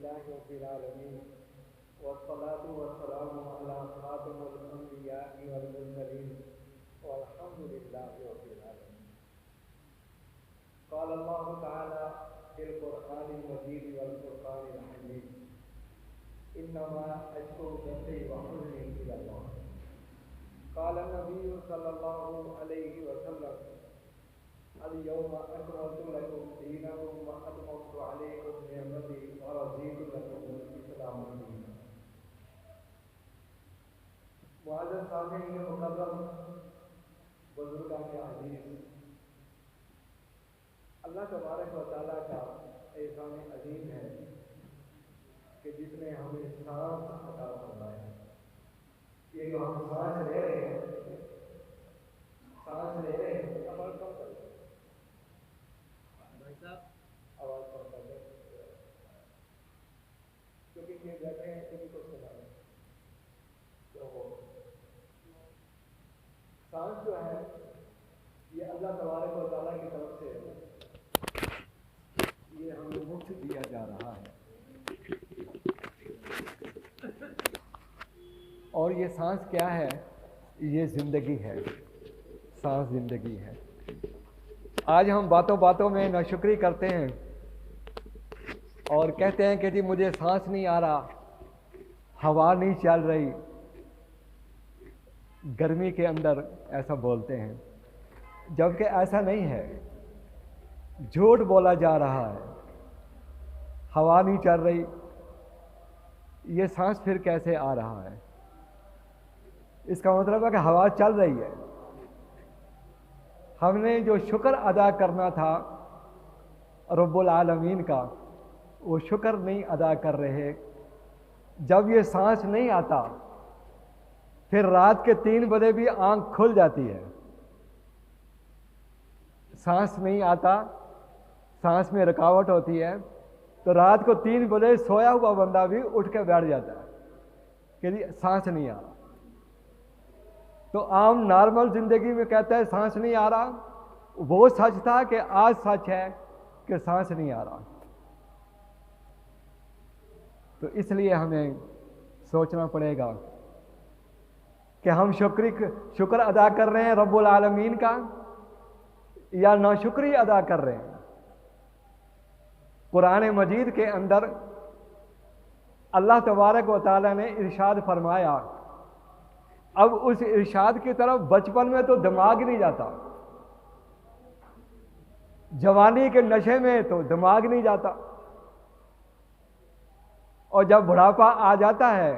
لله رب العالمين والصلاة والسلام على خاتم الأنبياء والمرسلين والحمد لله رب العالمين. قال الله تعالى في القرآن المجيد والفرقان الحميد: إنما أشكو بثي وحزني إلى الله. قال النبي صلى الله عليه وسلم: اليوم أكملت لكم دينكم وأتممت عليكم نعمتي ورضيت لكم الإسلام دينا. معزز سامعین مکرم، بزرگان عزیز، اللہ تبارک و تعالیٰ کا احسان عظیم ہے کہ جس نے ہمیں سانس عطا فرمایا. یہ جو ہم سانس لے رہے ہیں، آواز کم کر دیں، آواز کم کر دیں، کیونکہ یہ بیٹھے ہیں کسی کو سنا رہے ہیں. سانس جو ہے یہ اللہ تبارک و تعالیٰ کی طرف سے یہ ہمیں مفت دیا جا رہا ہے، اور یہ سانس کیا ہے؟ یہ زندگی ہے. سانس زندگی ہے. آج ہم باتوں باتوں میں ناشکری کرتے ہیں اور کہتے ہیں کہ جی مجھے سانس نہیں آ رہا، ہوا نہیں چل رہی. گرمی کے اندر ایسا بولتے ہیں، جبکہ ایسا نہیں ہے. جھوٹ بولا جا رہا ہے. ہوا نہیں چل رہی، یہ سانس پھر کیسے آ رہا ہے؟ اس کا مطلب ہے کہ ہوا چل رہی ہے. ہم نے جو شکر ادا کرنا تھا رب العالمین کا، وہ شکر نہیں ادا کر رہے. جب یہ سانس نہیں آتا، پھر رات کے 3 بجے بھی آنکھ کھل جاتی ہے. سانس نہیں آتا، سانس میں رکاوٹ ہوتی ہے، تو رات کو 3 بجے سویا ہوا بندہ بھی اٹھ کے بیٹھ جاتا ہے کہ جی سانس نہیں آ رہا. تو عام نارمل زندگی میں کہتا ہے سانس نہیں آ رہا. وہ سچ تھا کہ آج سچ ہے کہ سانس نہیں آ رہا. تو اس لیے ہمیں سوچنا پڑے گا کہ ہم شکر ادا کر رہے ہیں رب العالمین کا یا ناشکری ادا کر رہے ہیں. قرآن مجید کے اندر اللہ تبارک و تعالیٰ نے ارشاد فرمایا. اب اس ارشاد کی طرف بچپن میں تو دماغ نہیں جاتا، جوانی کے نشے میں تو دماغ نہیں جاتا، اور جب بڑھاپا آ جاتا ہے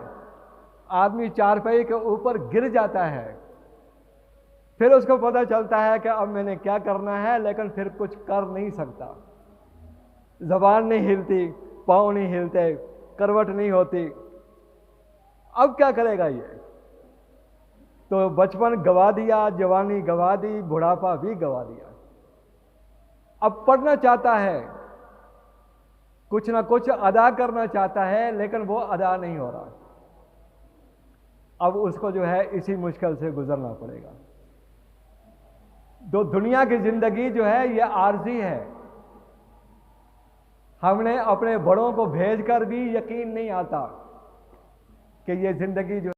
آدمی چارپائی کے اوپر گر جاتا ہے. پھر اس کو پتہ چلتا ہے کہ اب میں نے کیا کرنا ہے، لیکن پھر کچھ کر نہیں سکتا. زبان نہیں ہلتی، پاؤں نہیں ہلتے، کروٹ نہیں ہوتی. اب کیا کرے گا یہ؟ تو بچپن گوا دیا، جوانی گوا دی، بڑھاپا بھی گوا دیا. اب پڑھنا چاہتا ہے، کچھ نہ کچھ ادا کرنا چاہتا ہے، لیکن وہ ادا نہیں ہو رہا. اب اس کو جو ہے اسی مشکل سے گزرنا پڑے گا. دنیا کی زندگی جو ہے یہ عارضی ہے. ہم نے اپنے بڑوں کو بھیج کر بھی یقین نہیں آتا کہ یہ زندگی جو